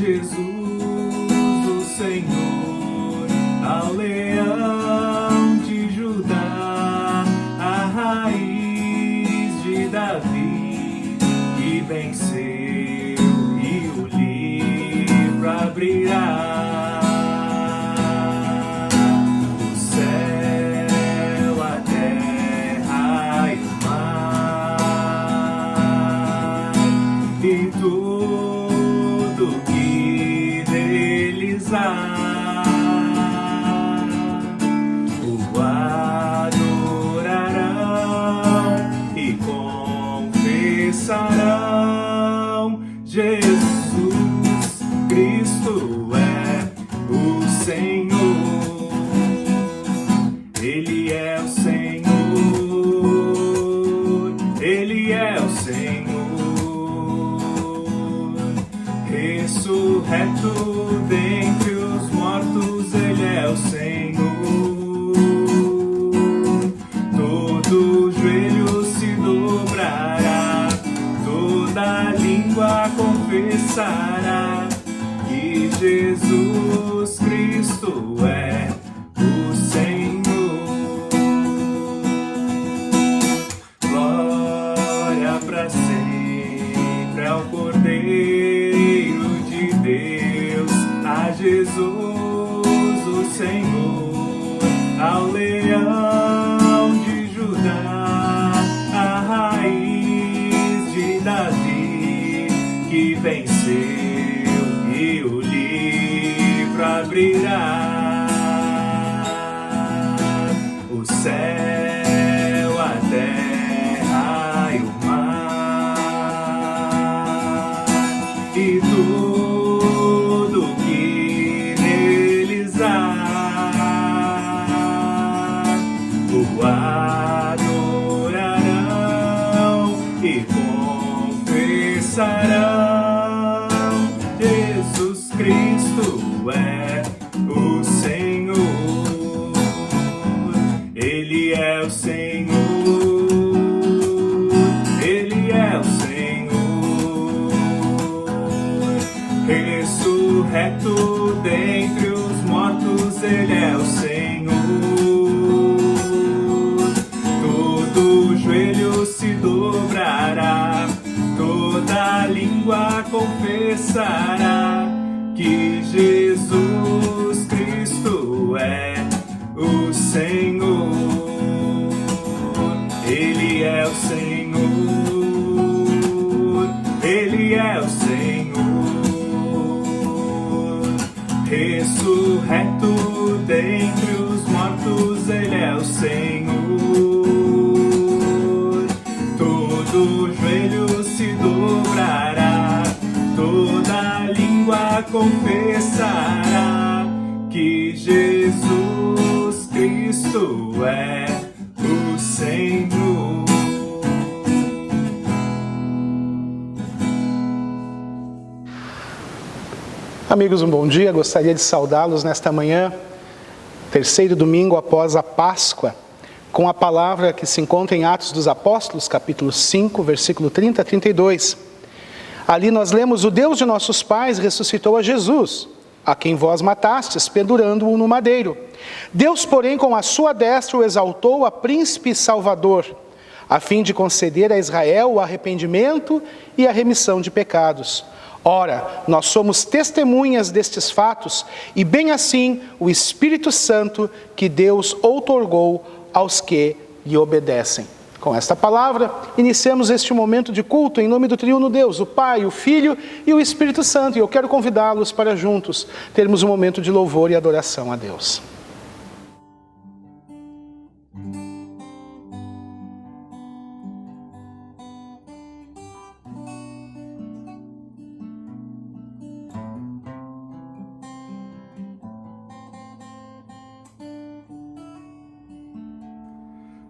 Jesus, o Senhor, ao leão de Judá, a raiz de Davi, que venceu e o livro abrirá. O céu, a terra e o mar, e tudo que neles há, o adorarão e confessarão: Jesus Cristo é o Senhor, Ele é o Senhor, Ele é o Senhor. Ressurreto dentre os mortos, Ele é o Senhor. Todo joelho se dobrará, toda língua confessará que Jesus Cristo é o Senhor. Glória para sempre ao Cordeiro de Deus, a Jesus o Senhor, ao leão de Judá, a raiz de Davi, que venceu e o livro abrirá. O céu, a terra e o mar, e tudo que neles há, o adorarão e confessarão: Jesus Cristo é o Senhor, Ele é o Senhor, Ele é o Senhor. Ressurreto dentre os mortos, Ele é o Senhor. Todo joelho se dobrará, toda língua confessará que Jesus Cristo é o Senhor, Ele é o Senhor, Ele é o Senhor. Ressurreto dentre os mortos, Ele é o Senhor. Todo joelho se dobrará, toda língua confessará que Jesus Cristo é o Senhor. Amigos, um bom dia. Gostaria de saudá-los nesta manhã, terceiro domingo após a Páscoa, com a palavra que se encontra em Atos dos Apóstolos, capítulo 5, versículo 30 a 32. Ali nós lemos: o Deus de nossos pais ressuscitou a Jesus, a quem vós matastes, pendurando-o no madeiro. Deus, porém, com a sua destra o exaltou a príncipe e salvador, a fim de conceder a Israel o arrependimento e a remissão de pecados. Ora, nós somos testemunhas destes fatos, e bem assim o Espírito Santo que Deus outorgou aos que lhe obedecem. Com esta palavra, iniciamos este momento de culto em nome do triuno Deus, o Pai, o Filho e o Espírito Santo. E eu quero convidá-los para juntos termos um momento de louvor e adoração a Deus.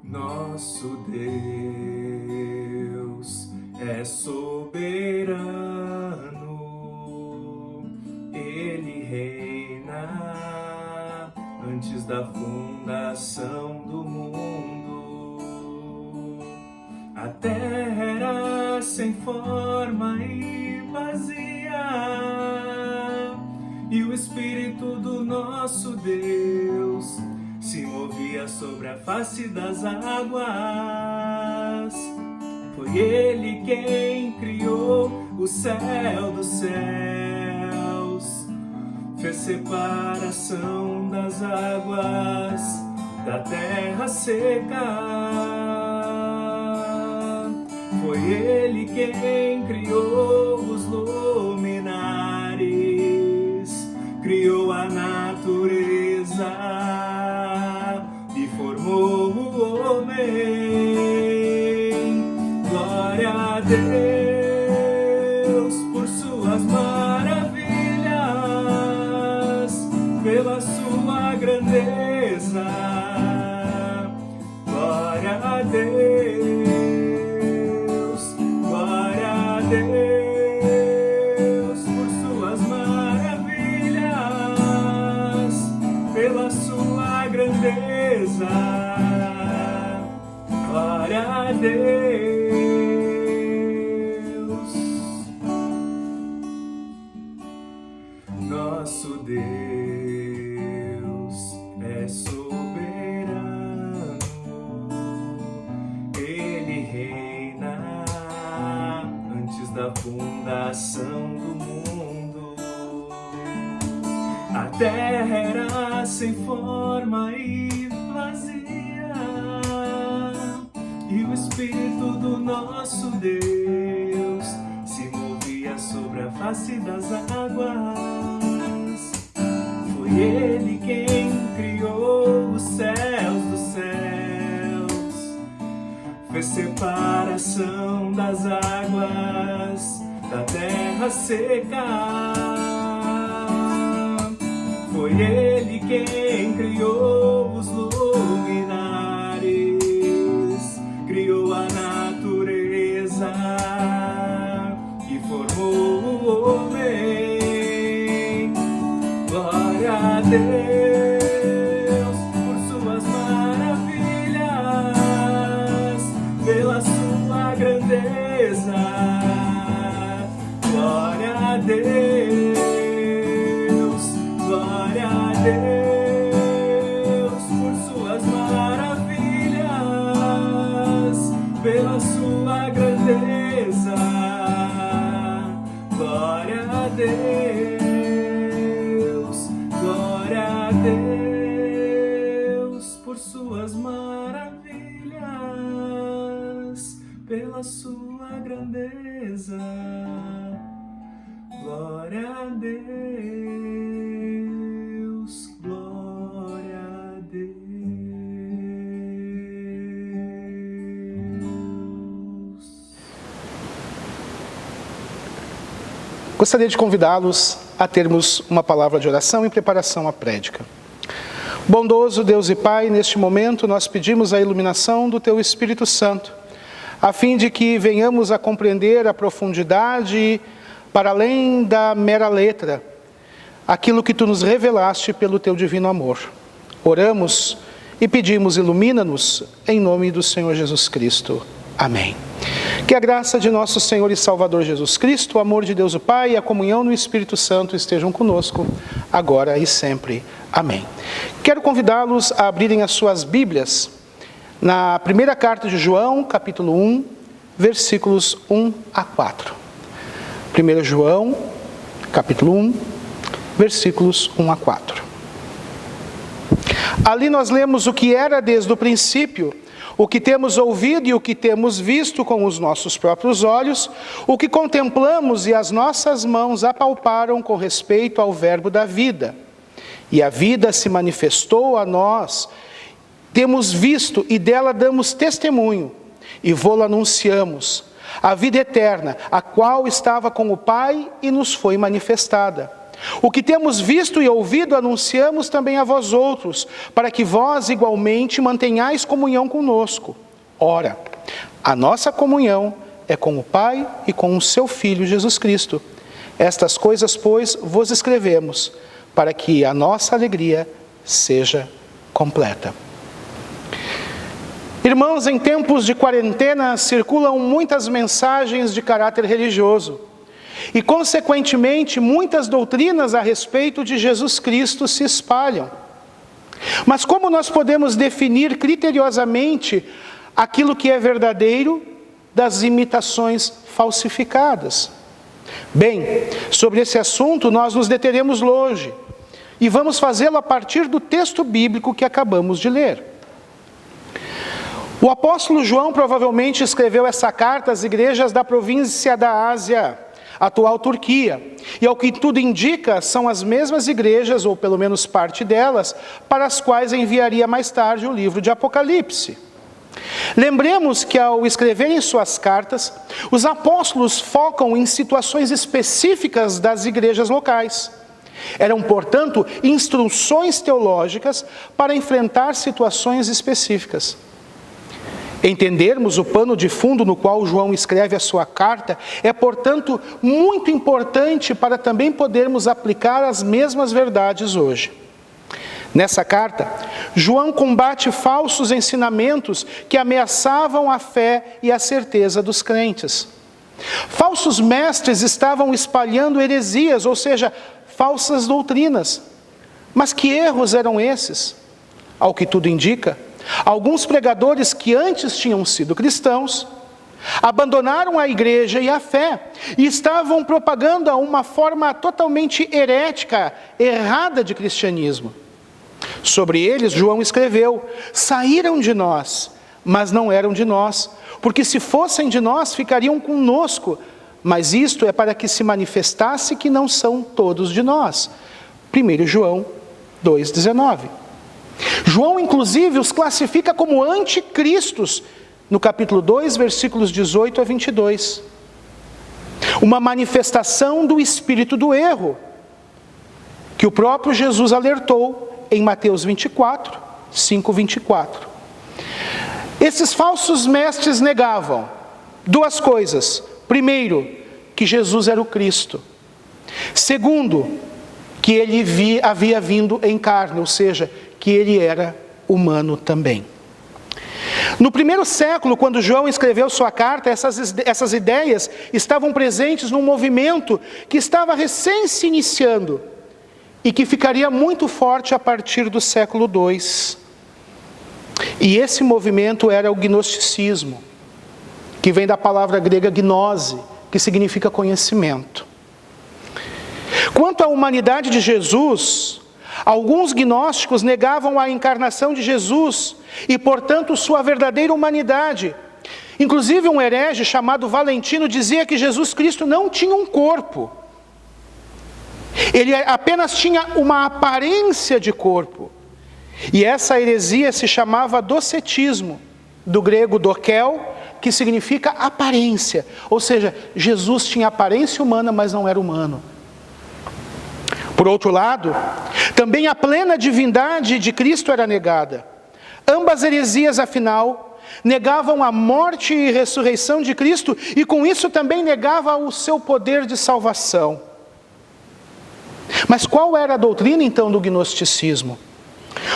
Nosso Deus é soberano, Ele reina antes da fundação do mundo. A terra era sem forma e vazia, o Espírito do nosso Deus se movia sobre a face das águas. Foi Ele quem criou o céu dos céus, fez separação das águas da terra seca. Foi Ele quem criou os luminares, criou a natureza e formou o homem. Glória a Deus por suas maravilhas, pela sua grandeza. Glória a Deus, glória a Deus por suas maravilhas, pela sua grandeza. Glória a Deus. Nosso Deus é soberano, Ele reina antes da fundação do mundo. A terra era sem forma e vazia, e o Espírito do nosso Deus se movia sobre a face das águas. Foi Ele quem criou os céus dos céus, fez separação das águas da terra seca. Foi Ele quem criou os luminares, criou a natureza e formou o homem. Glória a Deus por suas maravilhas, pela sua grandeza. Glória a Deus, glória a Deus por suas maravilhas, pela sua grandeza. Glória a Deus, glória a Deus por suas maravilhas, pela sua grandeza. Glória a Deus, glória a Deus. Gostaria de convidá-los a termos uma palavra de oração em preparação à prédica. Bondoso Deus e Pai, neste momento nós pedimos a iluminação do Teu Espírito Santo, a fim de que venhamos a compreender a profundidade, para além da mera letra, aquilo que Tu nos revelaste pelo Teu divino amor. Oramos e pedimos, ilumina-nos, em nome do Senhor Jesus Cristo. Amém. Que a graça de nosso Senhor e Salvador Jesus Cristo, o amor de Deus o Pai e a comunhão no Espírito Santo estejam conosco, agora e sempre. Amém. Quero convidá-los a abrirem as suas Bíblias na primeira carta de João, capítulo 1, versículos 1 a 4. 1 João, capítulo 1, versículos 1 a 4. Ali nós lemos o que era desde o princípio, o que temos ouvido e o que temos visto com os nossos próprios olhos, o que contemplamos e as nossas mãos apalparam com respeito ao verbo da vida. E a vida se manifestou a nós, temos visto e dela damos testemunho, e vô-la anunciamos, a vida eterna, a qual estava com o Pai e nos foi manifestada. O que temos visto e ouvido anunciamos também a vós outros, para que vós igualmente mantenhais comunhão conosco. Ora, a nossa comunhão é com o Pai e com o seu Filho Jesus Cristo. Estas coisas, pois, vos escrevemos, para que a nossa alegria seja completa. Irmãos, em tempos de quarentena circulam muitas mensagens de caráter religioso. E, consequentemente, muitas doutrinas a respeito de Jesus Cristo se espalham. Mas como nós podemos definir criteriosamente aquilo que é verdadeiro das imitações falsificadas? Bem, sobre esse assunto nós nos deteremos hoje e vamos fazê-lo a partir do texto bíblico que acabamos de ler. O apóstolo João provavelmente escreveu essa carta às igrejas da província da Ásia, atual Turquia, e ao que tudo indica, são as mesmas igrejas, ou pelo menos parte delas, para as quais enviaria mais tarde o livro de Apocalipse. Lembremos que ao escreverem suas cartas, os apóstolos focam em situações específicas das igrejas locais. Eram, portanto, instruções teológicas para enfrentar situações específicas. Entendermos o pano de fundo no qual João escreve a sua carta é, portanto, muito importante para também podermos aplicar as mesmas verdades hoje. Nessa carta, João combate falsos ensinamentos que ameaçavam a fé e a certeza dos crentes. Falsos mestres estavam espalhando heresias, ou seja, falsas doutrinas. Mas que erros eram esses? Ao que tudo indica, alguns pregadores que antes tinham sido cristãos, abandonaram a igreja e a fé, e estavam propagando uma forma totalmente herética, errada de cristianismo. Sobre eles, João escreveu: saíram de nós, mas não eram de nós, porque se fossem de nós, ficariam conosco, mas isto é para que se manifestasse que não são todos de nós. 1 João 2,19. João, inclusive, os classifica como anticristos, no capítulo 2, versículos 18 a 22. Uma manifestação do espírito do erro, que o próprio Jesus alertou em Mateus 24, 5, 24. Esses falsos mestres negavam duas coisas. Primeiro, que Jesus era o Cristo. Segundo, que ele havia vindo em carne, ou seja, que ele era humano também. No primeiro século, quando João escreveu sua carta, essas ideias estavam presentes num movimento que estava recém se iniciando e que ficaria muito forte a partir do século II. E esse movimento era o gnosticismo, que vem da palavra grega gnose, que significa conhecimento. Quanto à humanidade de Jesus, alguns gnósticos negavam a encarnação de Jesus e, portanto, sua verdadeira humanidade. Inclusive, um herege chamado Valentino dizia que Jesus Cristo não tinha um corpo. Ele apenas tinha uma aparência de corpo. E essa heresia se chamava docetismo, do grego dokel, que significa aparência. Ou seja, Jesus tinha aparência humana, mas não era humano. Por outro lado, também a plena divindade de Cristo era negada. Ambas heresias, afinal, negavam a morte e ressurreição de Cristo e com isso também negava o seu poder de salvação. Mas qual era a doutrina então do gnosticismo?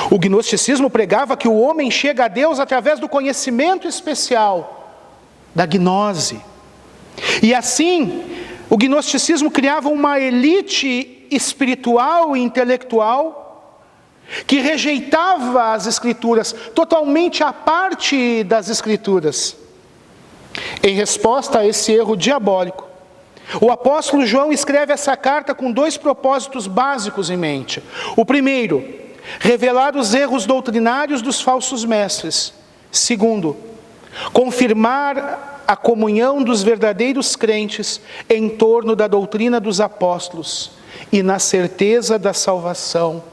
O gnosticismo pregava que o homem chega a Deus através do conhecimento especial, da gnose. E assim, o gnosticismo criava uma elite espiritual e intelectual que rejeitava as Escrituras, totalmente à parte das Escrituras. Em resposta a esse erro diabólico, o apóstolo João escreve essa carta com dois propósitos básicos em mente. O primeiro, revelar os erros doutrinários dos falsos mestres. Segundo, confirmar a comunhão dos verdadeiros crentes em torno da doutrina dos apóstolos e na certeza da salvação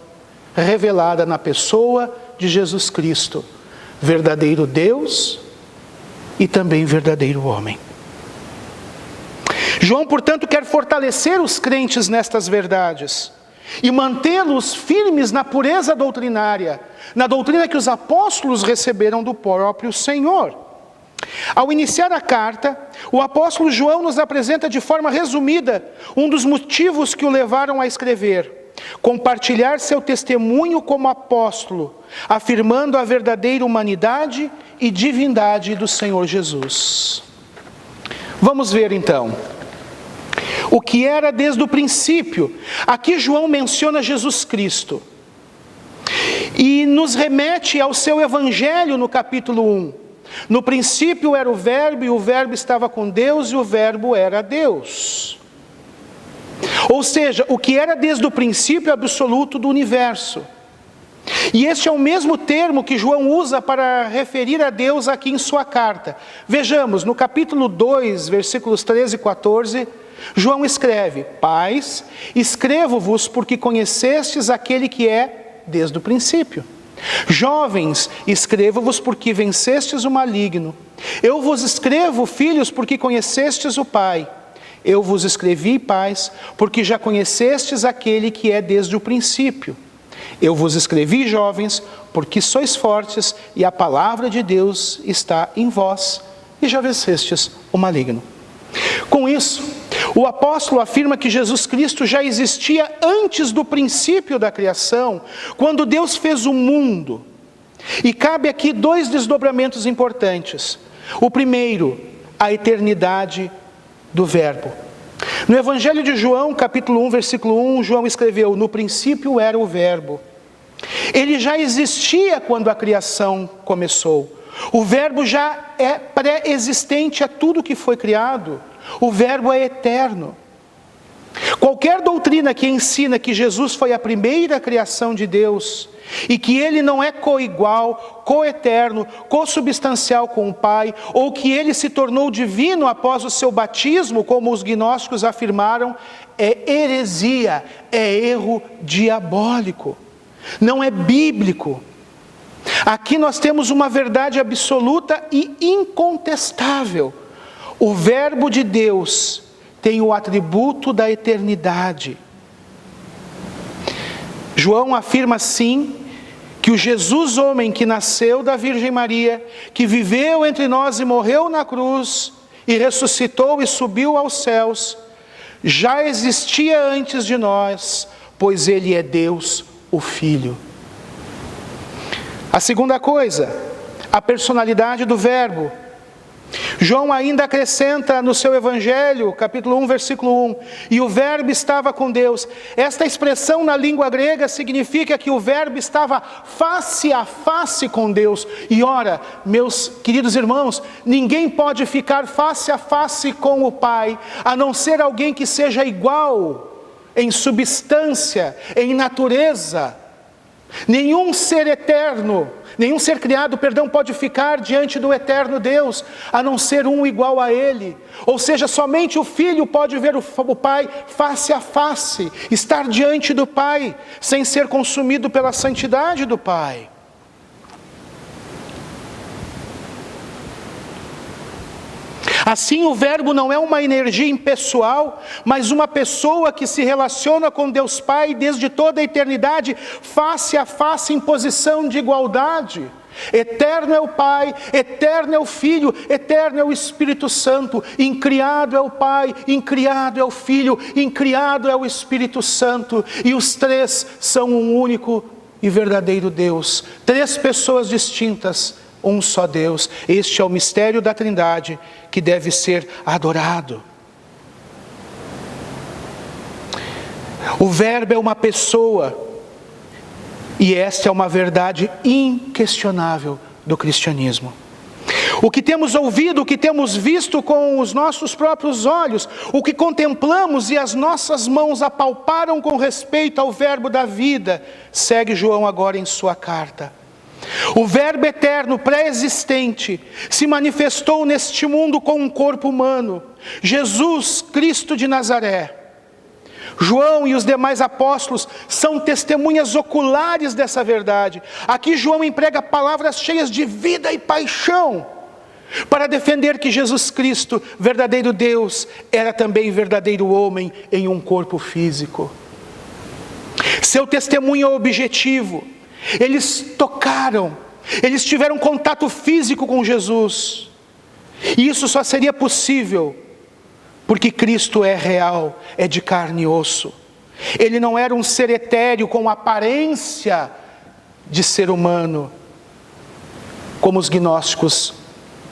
revelada na pessoa de Jesus Cristo, verdadeiro Deus e também verdadeiro homem. João, portanto, quer fortalecer os crentes nestas verdades e mantê-los firmes na pureza doutrinária, na doutrina que os apóstolos receberam do próprio Senhor. Ao iniciar a carta, o apóstolo João nos apresenta de forma resumida um dos motivos que o levaram a escrever: compartilhar seu testemunho como apóstolo, afirmando a verdadeira humanidade e divindade do Senhor Jesus. Vamos ver então. O que era desde o princípio. Aqui João menciona Jesus Cristo. E nos remete ao seu evangelho no capítulo 1. No princípio era o Verbo, e o Verbo estava com Deus, e o Verbo era Deus. Ou seja, o que era desde o princípio absoluto do universo. E este é o mesmo termo que João usa para referir a Deus aqui em sua carta. Vejamos, no capítulo 2, versículos 13 e 14, João escreve: Pais, escrevo-vos porque conhecestes aquele que é desde o princípio. Jovens, escrevo-vos porque vencestes o maligno. Eu vos escrevo, filhos, porque conhecestes o Pai. Eu vos escrevi, pais, porque já conhecestes aquele que é desde o princípio. Eu vos escrevi, jovens, porque sois fortes e a palavra de Deus está em vós e já vencestes o maligno. Com isso, o apóstolo afirma que Jesus Cristo já existia antes do princípio da criação, quando Deus fez o mundo. E cabe aqui dois desdobramentos importantes. O primeiro, a eternidade do Verbo. No Evangelho de João, capítulo 1, versículo 1, João escreveu: no princípio era o Verbo. Ele já existia quando a criação começou. O Verbo já é pré-existente a tudo que foi criado. O Verbo é eterno. Qualquer doutrina que ensina que Jesus foi a primeira criação de Deus e que ele não é coigual, coeterno, consubstancial com o Pai, ou que ele se tornou divino após o seu batismo, como os gnósticos afirmaram, é heresia, é erro diabólico, não é bíblico. Aqui nós temos uma verdade absoluta e incontestável. O Verbo de Deus tem o atributo da eternidade. João afirma assim que o Jesus homem que nasceu da Virgem Maria, que viveu entre nós e morreu na cruz, e ressuscitou e subiu aos céus, já existia antes de nós, pois ele é Deus, o Filho. A segunda coisa, a personalidade do Verbo. João ainda acrescenta no seu Evangelho, capítulo 1, versículo 1, e o Verbo estava com Deus. Esta expressão na língua grega significa que o Verbo estava face a face com Deus. E ora, meus queridos irmãos, ninguém pode ficar face a face com o Pai, a não ser alguém que seja igual em substância, em natureza. Nenhum ser eterno, nenhum ser criado, pode ficar diante do eterno Deus, a não ser um igual a Ele. Ou seja, somente o Filho pode ver o Pai face a face, estar diante do Pai, sem ser consumido pela santidade do Pai. Assim, o Verbo não é uma energia impessoal, mas uma pessoa que se relaciona com Deus Pai desde toda a eternidade, face a face, em posição de igualdade. Eterno é o Pai, eterno é o Filho, eterno é o Espírito Santo. Incriado é o Pai, incriado é o Filho, incriado é o Espírito Santo. E os três são um único e verdadeiro Deus. Três pessoas distintas, um só Deus. Este é o mistério da Trindade que deve ser adorado. O Verbo é uma pessoa, e esta é uma verdade inquestionável do cristianismo. O que temos ouvido, o que temos visto com os nossos próprios olhos, o que contemplamos e as nossas mãos apalparam com respeito ao Verbo da vida, segue João agora em sua carta. O Verbo eterno, pré-existente, se manifestou neste mundo com um corpo humano, Jesus Cristo de Nazaré. João e os demais apóstolos são testemunhas oculares dessa verdade. Aqui João emprega palavras cheias de vida e paixão para defender que Jesus Cristo, verdadeiro Deus, era também verdadeiro homem em um corpo físico. Seu testemunho é objetivo. Eles tocaram, eles tiveram contato físico com Jesus. E isso só seria possível porque Cristo é real, é de carne e osso. Ele não era um ser etéreo com aparência de ser humano, como os gnósticos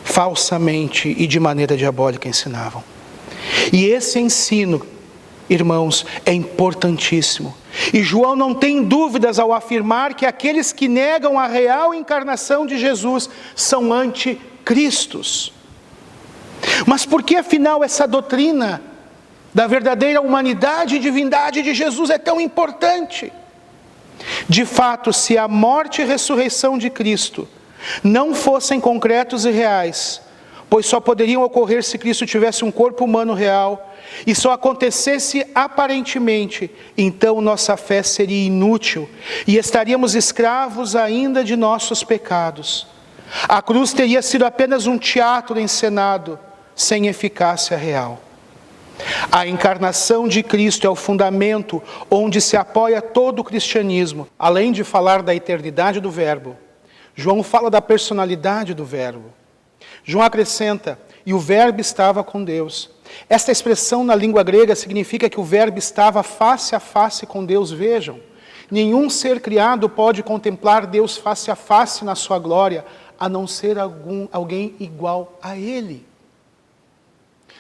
falsamente e de maneira diabólica ensinavam. E esse ensino irmãos, é importantíssimo. E João não tem dúvidas ao afirmar que aqueles que negam a real encarnação de Jesus são anticristos. Mas por que afinal essa doutrina da verdadeira humanidade e divindade de Jesus é tão importante? De fato, se a morte e ressurreição de Cristo não fossem concretos e reais, pois só poderiam ocorrer se Cristo tivesse um corpo humano real, e só acontecesse aparentemente, então nossa fé seria inútil e estaríamos escravos ainda de nossos pecados. A cruz teria sido apenas um teatro encenado, sem eficácia real. A encarnação de Cristo é o fundamento onde se apoia todo o cristianismo. Além de falar da eternidade do Verbo, João fala da personalidade do Verbo. João acrescenta, e o Verbo estava com Deus. Esta expressão na língua grega significa que o Verbo estava face a face com Deus. Vejam, nenhum ser criado pode contemplar Deus face a face na sua glória, a não ser alguém igual a Ele.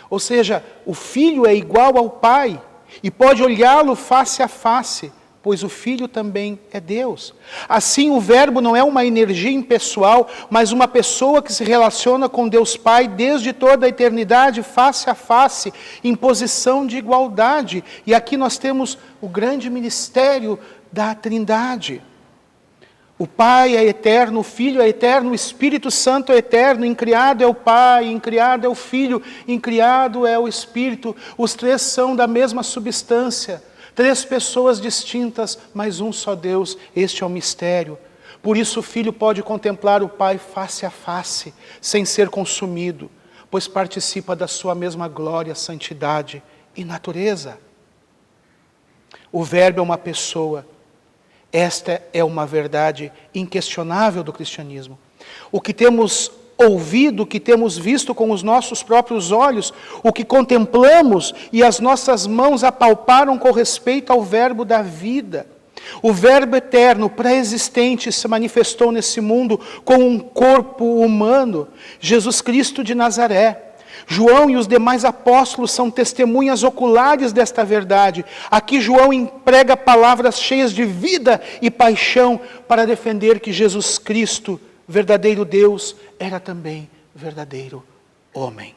Ou seja, o Filho é igual ao Pai e pode olhá-lo face a face, pois o Filho também é Deus. Assim, o Verbo não é uma energia impessoal, mas uma pessoa que se relaciona com Deus Pai desde toda a eternidade, face a face, em posição de igualdade. E aqui nós temos o grande mistério da Trindade. O Pai é eterno, o Filho é eterno, o Espírito Santo é eterno, incriado é o Pai, incriado é o Filho, incriado é o Espírito. Os três são da mesma substância, três pessoas distintas, mas um só Deus. Este é o mistério. Por isso o Filho pode contemplar o Pai face a face, sem ser consumido, pois participa da sua mesma glória, santidade e natureza. O Verbo é uma pessoa. Esta é uma verdade inquestionável do cristianismo. O que temos ouvido, o que temos visto com os nossos próprios olhos, o que contemplamos e as nossas mãos apalparam com respeito ao Verbo da vida. O Verbo eterno, pré-existente, se manifestou nesse mundo com um corpo humano, Jesus Cristo de Nazaré. João e os demais apóstolos são testemunhas oculares desta verdade. Aqui João emprega palavras cheias de vida e paixão para defender que Jesus Cristo, verdadeiro Deus, era também verdadeiro homem.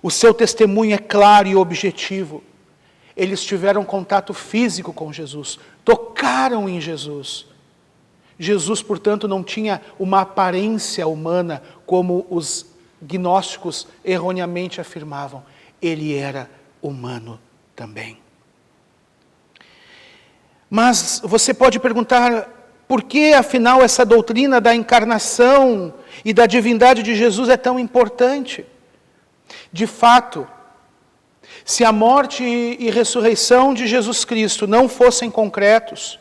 O seu testemunho é claro e objetivo. Eles tiveram contato físico com Jesus, tocaram em Jesus. Jesus, portanto, não tinha uma aparência humana como os gnósticos erroneamente afirmavam. Ele era humano também. Mas você pode perguntar, por que afinal essa doutrina da encarnação e da divindade de Jesus é tão importante? De fato, se a morte e ressurreição de Jesus Cristo não fossem concretos,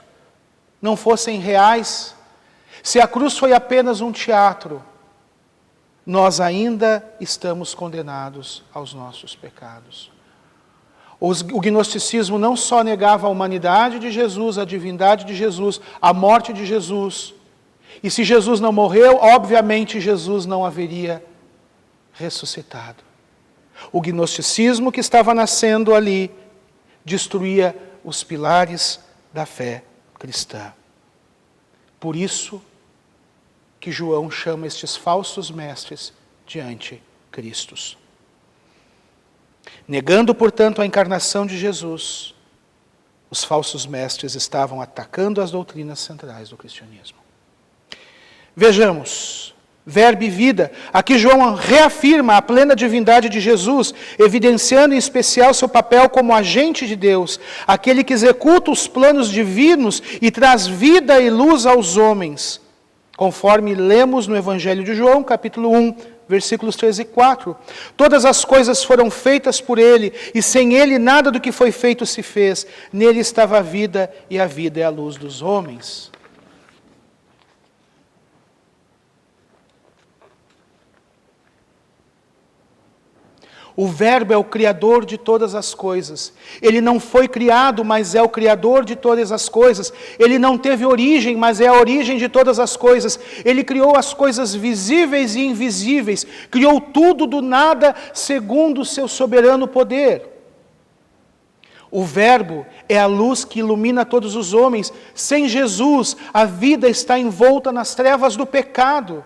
não fossem reais, se a cruz foi apenas um teatro, nós ainda estamos condenados aos nossos pecados. O gnosticismo não só negava a humanidade de Jesus, a divindade de Jesus, a morte de Jesus. E se Jesus não morreu, obviamente Jesus não haveria ressuscitado. O gnosticismo que estava nascendo ali destruía os pilares da fé cristã. Por isso que João chama estes falsos mestres de anticristos. Negando, portanto, a encarnação de Jesus, os falsos mestres estavam atacando as doutrinas centrais do cristianismo. Vejamos, Verbo e vida. Aqui João reafirma a plena divindade de Jesus, evidenciando em especial seu papel como agente de Deus, aquele que executa os planos divinos e traz vida e luz aos homens, conforme lemos no Evangelho de João, capítulo 1, versículos 3 e 4. Todas as coisas foram feitas por ele, e sem ele nada do que foi feito se fez. Nele estava a vida, e a vida é a luz dos homens. O Verbo é o Criador de todas as coisas. Ele não foi criado, mas é o Criador de todas as coisas. Ele não teve origem, mas é a origem de todas as coisas. Ele criou as coisas visíveis e invisíveis. Criou tudo do nada, segundo o seu soberano poder. O Verbo é a luz que ilumina todos os homens. Sem Jesus, a vida está envolta nas trevas do pecado.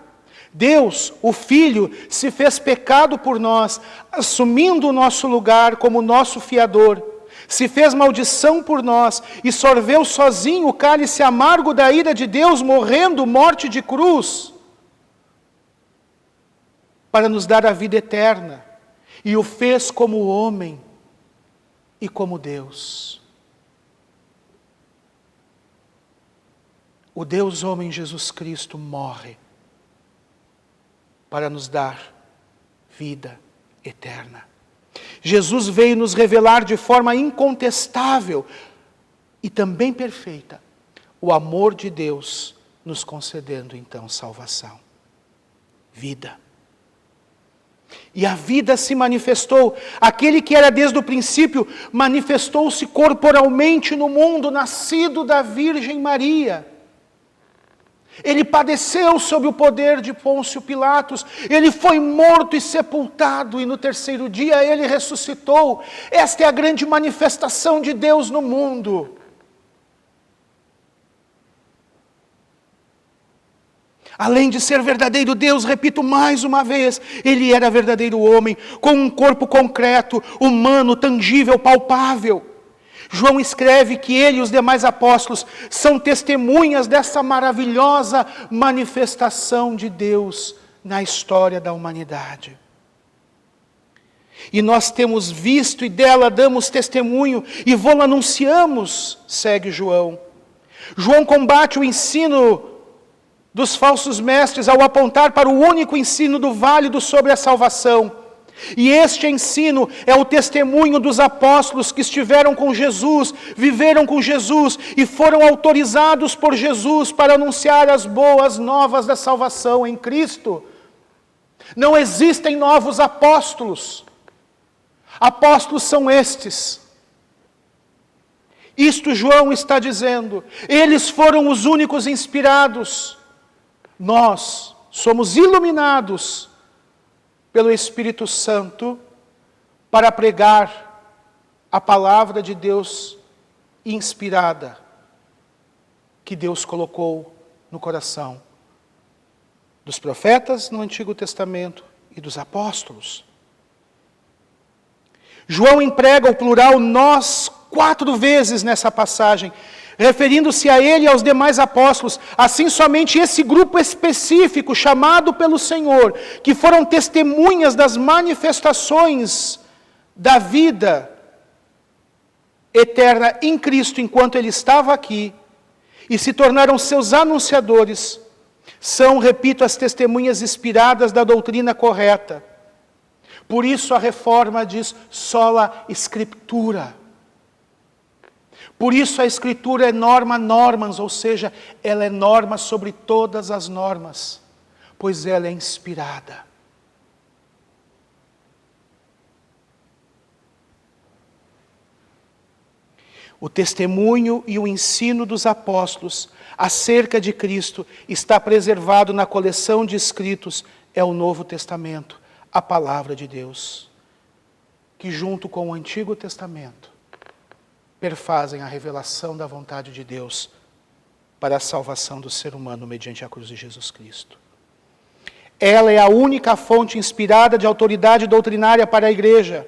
Deus, o Filho, se fez pecado por nós, assumindo o nosso lugar como nosso fiador. Se fez maldição por nós e sorveu sozinho o cálice amargo da ira de Deus, morrendo morte de cruz, para nos dar a vida eterna. E o fez como homem e como Deus. O Deus homem Jesus Cristo morre para nos dar vida eterna. Jesus veio nos revelar de forma incontestável e também perfeita o amor de Deus, nos concedendo então salvação, vida. E a vida se manifestou. Aquele que era desde o princípio, manifestou-se corporalmente no mundo, nascido da Virgem Maria. Ele padeceu sob o poder de Pôncio Pilatos. Ele foi morto e sepultado, e no terceiro dia ele ressuscitou. Esta é a grande manifestação de Deus no mundo. Além de ser verdadeiro Deus, repito mais uma vez, ele era verdadeiro homem, com um corpo concreto, humano, tangível, palpável. João escreve que ele e os demais apóstolos são testemunhas dessa maravilhosa manifestação de Deus na história da humanidade. E nós temos visto e dela damos testemunho e vô-la anunciamos, segue João. João combate o ensino dos falsos mestres ao apontar para o único ensino do válido sobre a salvação. E este ensino é o testemunho dos apóstolos que estiveram com Jesus, viveram com Jesus e foram autorizados por Jesus para anunciar as boas novas da salvação em Cristo. Não existem novos apóstolos. Apóstolos são estes. Isto João está dizendo. Eles foram os únicos inspirados. Nós somos iluminados pelo Espírito Santo para pregar a palavra de Deus inspirada que Deus colocou no coração dos profetas no Antigo Testamento e dos apóstolos. João emprega o plural nós 4 vezes nessa passagem, referindo-se a ele e aos demais apóstolos. Assim, somente esse grupo específico, chamado pelo Senhor, que foram testemunhas das manifestações da vida eterna em Cristo enquanto ele estava aqui, e se tornaram seus anunciadores, são, repito, as testemunhas inspiradas da doutrina correta. Por isso a Reforma diz sola Scriptura. Por isso a Escritura é norma normans, ou seja, ela é norma sobre todas as normas, pois ela é inspirada. O testemunho e o ensino dos apóstolos acerca de Cristo está preservado na coleção de escritos, é o Novo Testamento, a palavra de Deus, que junto com o Antigo Testamento perfazem a revelação da vontade de Deus para a salvação do ser humano mediante a cruz de Jesus Cristo. Ela é a única fonte inspirada de autoridade doutrinária para a igreja.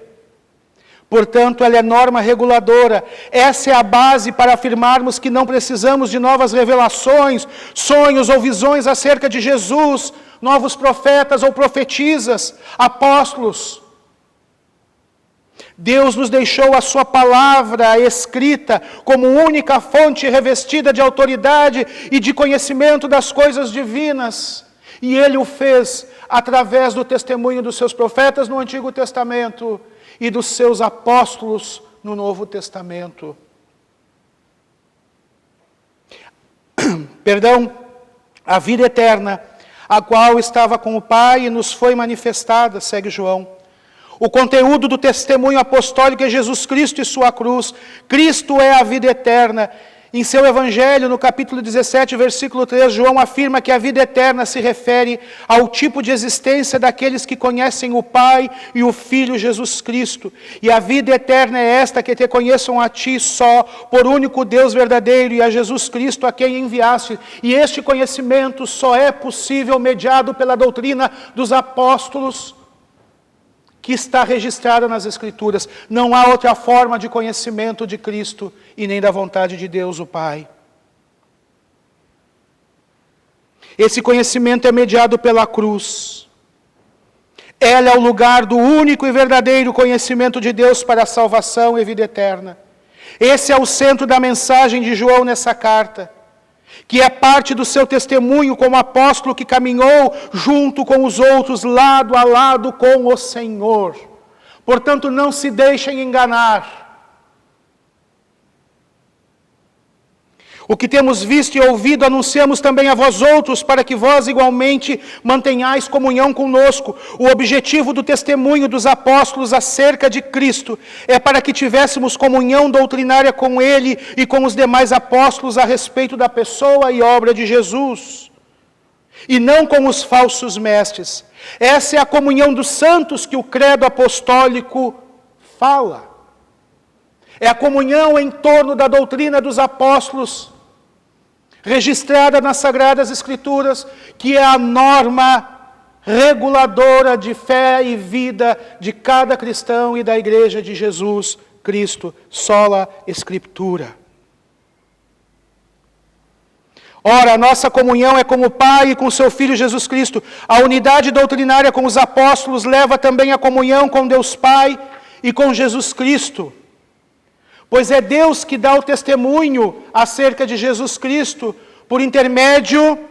Portanto, ela é norma reguladora. Essa é a base para afirmarmos que não precisamos de novas revelações, sonhos ou visões acerca de Jesus, novos profetas ou profetisas, apóstolos. Deus nos deixou a sua palavra escrita como única fonte revestida de autoridade e de conhecimento das coisas divinas. E Ele o fez através do testemunho dos seus profetas no Antigo Testamento e dos seus apóstolos no Novo Testamento. A vida eterna, a qual estava com o Pai e nos foi manifestada, segue João. O conteúdo do testemunho apostólico é Jesus Cristo e sua cruz. Cristo é a vida eterna. Em seu evangelho, no capítulo 17, versículo 3, João afirma que a vida eterna se refere ao tipo de existência daqueles que conhecem o Pai e o Filho Jesus Cristo. E a vida eterna é esta, que te conheçam a ti só, por único Deus verdadeiro, e a Jesus Cristo a quem enviaste. E este conhecimento só é possível mediado pela doutrina dos apóstolos, que está registrada nas Escrituras. Não há outra forma de conhecimento de Cristo e nem da vontade de Deus, o Pai. Esse conhecimento é mediado pela cruz. Ela é o lugar do único e verdadeiro conhecimento de Deus para a salvação e vida eterna. Esse é o centro da mensagem de João nessa carta, que é parte do seu testemunho como apóstolo que caminhou junto com os outros, lado a lado com o Senhor. Portanto, não se deixem enganar. O que temos visto e ouvido, anunciamos também a vós outros, para que vós igualmente mantenhais comunhão conosco. O objetivo do testemunho dos apóstolos acerca de Cristo é para que tivéssemos comunhão doutrinária com Ele e com os demais apóstolos a respeito da pessoa e obra de Jesus, e não com os falsos mestres. Essa é a comunhão dos santos que o credo apostólico fala. É a comunhão em torno da doutrina dos apóstolos, registrada nas Sagradas Escrituras, que é a norma reguladora de fé e vida de cada cristão e da Igreja de Jesus Cristo, sola Escritura. Ora, a nossa comunhão é com o Pai e com seu Filho Jesus Cristo. A unidade doutrinária com os apóstolos leva também a comunhão com Deus Pai e com Jesus Cristo. Pois é Deus que dá o testemunho acerca de Jesus Cristo por intermédio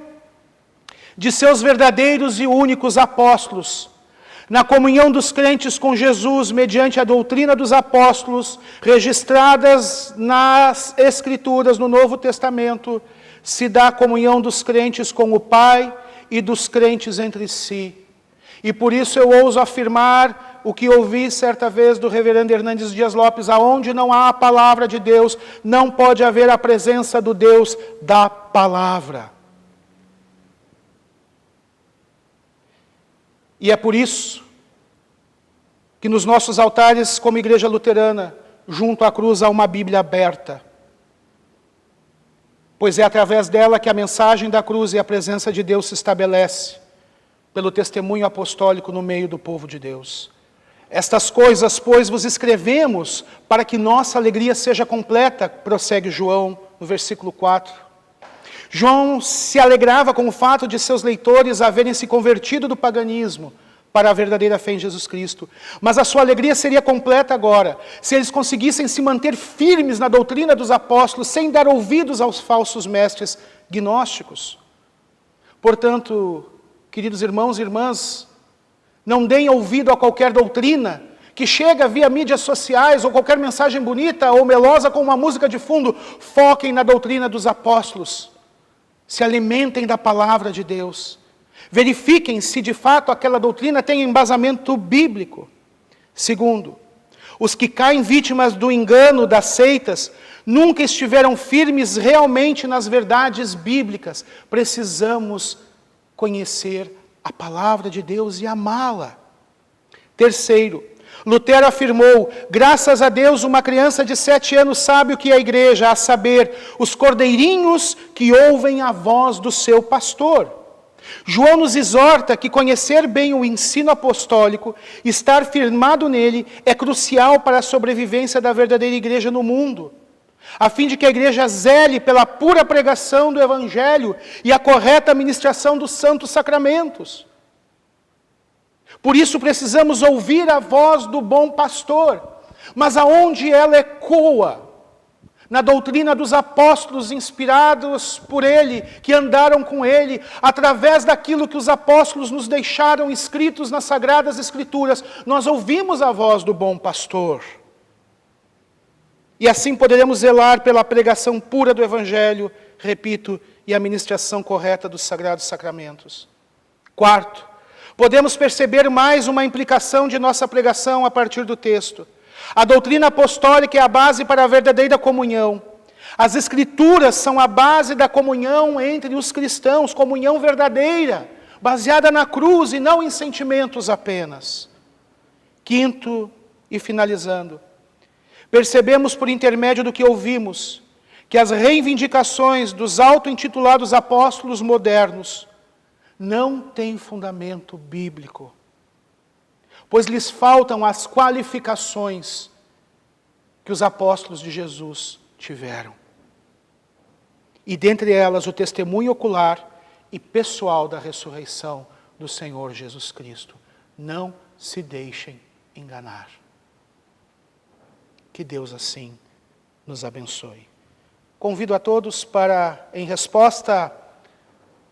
de seus verdadeiros e únicos apóstolos. Na comunhão dos crentes com Jesus, mediante a doutrina dos apóstolos, registradas nas Escrituras, no Novo Testamento, se dá a comunhão dos crentes com o Pai e dos crentes entre si. E por isso eu ouso afirmar o que ouvi certa vez do reverendo Hernandes Dias Lopes: aonde não há a palavra de Deus, não pode haver a presença do Deus da palavra. E é por isso que nos nossos altares, como Igreja Luterana, junto à cruz há uma Bíblia aberta. Pois é através dela que a mensagem da cruz e a presença de Deus se estabelece, pelo testemunho apostólico no meio do povo de Deus. Estas coisas, pois, vos escrevemos para que nossa alegria seja completa, prossegue João no versículo 4. João se alegrava com o fato de seus leitores haverem se convertido do paganismo para a verdadeira fé em Jesus Cristo. Mas a sua alegria seria completa agora, se eles conseguissem se manter firmes na doutrina dos apóstolos, sem dar ouvidos aos falsos mestres gnósticos. Portanto, queridos irmãos e irmãs, não deem ouvido a qualquer doutrina que chega via mídias sociais ou qualquer mensagem bonita ou melosa com uma música de fundo. Foquem na doutrina dos apóstolos. Se alimentem da palavra de Deus. Verifiquem se de fato aquela doutrina tem embasamento bíblico. Segundo, os que caem vítimas do engano das seitas nunca estiveram firmes realmente nas verdades bíblicas. Precisamos conhecer a palavra de Deus e amá-la. Terceiro, Lutero afirmou: graças a Deus uma criança de 7 anos sabe o que é a igreja, a saber, os cordeirinhos que ouvem a voz do seu pastor. João nos exorta que conhecer bem o ensino apostólico, estar firmado nele, é crucial para a sobrevivência da verdadeira igreja no mundo, a fim de que a igreja zele pela pura pregação do Evangelho e a correta administração dos santos sacramentos. Por isso precisamos ouvir a voz do bom pastor, mas aonde ela ecoa? Na doutrina dos apóstolos inspirados por ele, que andaram com ele, através daquilo que os apóstolos nos deixaram escritos nas Sagradas Escrituras, nós ouvimos a voz do bom pastor. E assim poderemos zelar pela pregação pura do Evangelho, repito, e a ministração correta dos Sagrados Sacramentos. Quarto, podemos perceber mais uma implicação de nossa pregação a partir do texto. A doutrina apostólica é a base para a verdadeira comunhão. As Escrituras são a base da comunhão entre os cristãos, comunhão verdadeira, baseada na cruz e não em sentimentos apenas. Quinto, e finalizando, percebemos por intermédio do que ouvimos, que as reivindicações dos auto-intitulados apóstolos modernos não têm fundamento bíblico, pois lhes faltam as qualificações que os apóstolos de Jesus tiveram. E dentre elas o testemunho ocular e pessoal da ressurreição do Senhor Jesus Cristo. Não se deixem enganar. Que Deus assim nos abençoe. Convido a todos para, em resposta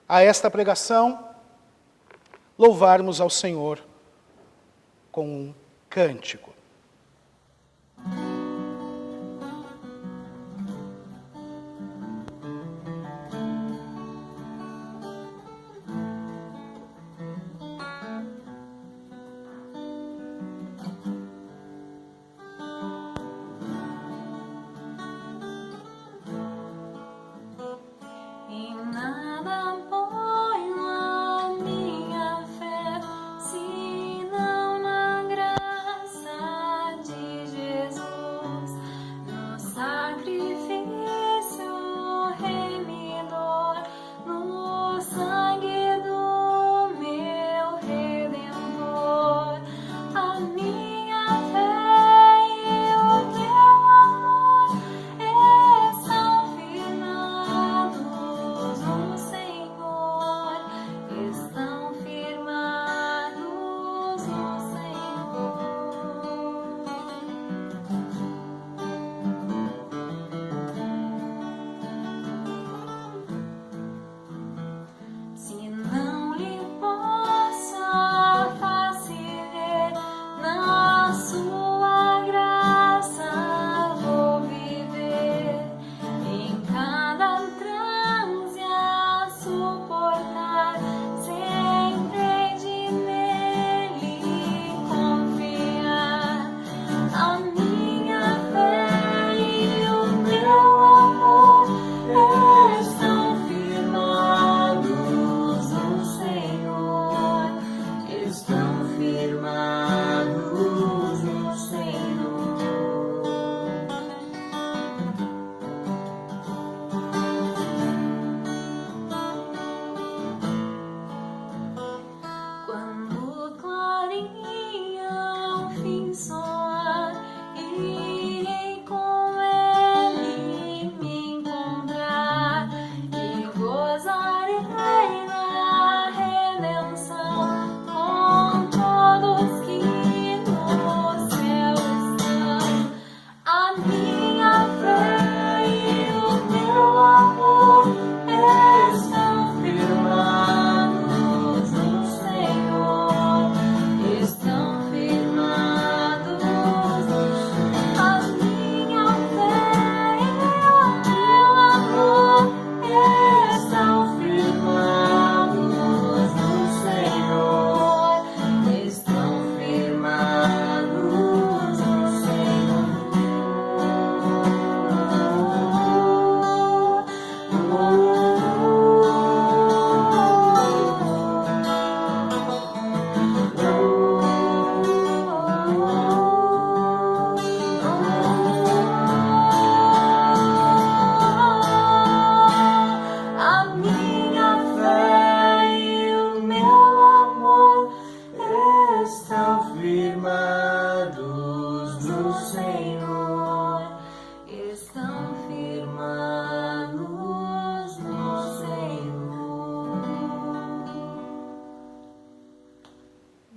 a esta pregação, louvarmos ao Senhor com um cântico.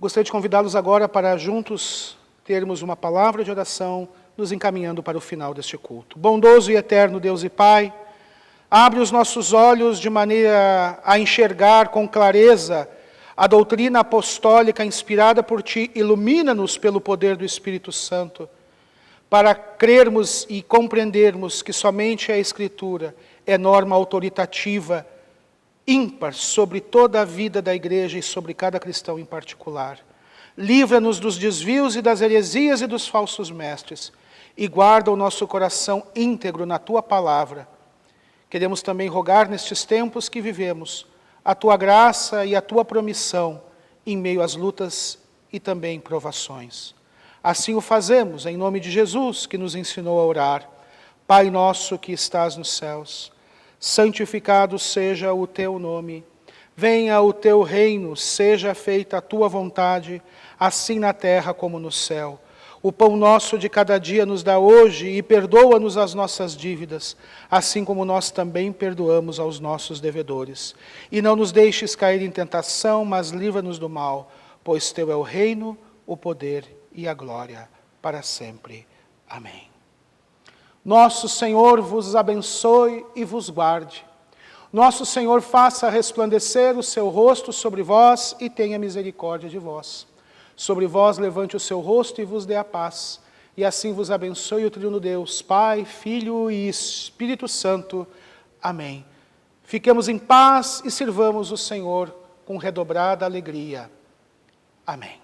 Gostaria de convidá-los agora para juntos termos uma palavra de oração, nos encaminhando para o final deste culto. Bondoso e eterno Deus e Pai, abre os nossos olhos de maneira a enxergar com clareza a doutrina apostólica inspirada por Ti, ilumina-nos pelo poder do Espírito Santo, para crermos e compreendermos que somente a Escritura é norma autoritativa, ímpar sobre toda a vida da igreja e sobre cada cristão em particular. Livra-nos dos desvios e das heresias e dos falsos mestres, e guarda o nosso coração íntegro na Tua palavra. Queremos também rogar nestes tempos que vivemos a Tua graça e a Tua promissão em meio às lutas e também provações. Assim o fazemos em nome de Jesus, que nos ensinou a orar. Pai nosso que estás nos céus, santificado seja o Teu nome. Venha o Teu reino, seja feita a Tua vontade, assim na terra como no céu. O pão nosso de cada dia nos dá hoje e perdoa-nos as nossas dívidas, assim como nós também perdoamos aos nossos devedores. E não nos deixes cair em tentação, mas livra-nos do mal, pois Teu é o reino, o poder e a glória para sempre. Amém. Nosso Senhor vos abençoe e vos guarde. Nosso Senhor faça resplandecer o seu rosto sobre vós e tenha misericórdia de vós. Sobre vós levante o seu rosto e vos dê a paz. E assim vos abençoe o Triuno Deus, Pai, Filho e Espírito Santo. Amém. Fiquemos em paz e sirvamos o Senhor com redobrada alegria. Amém.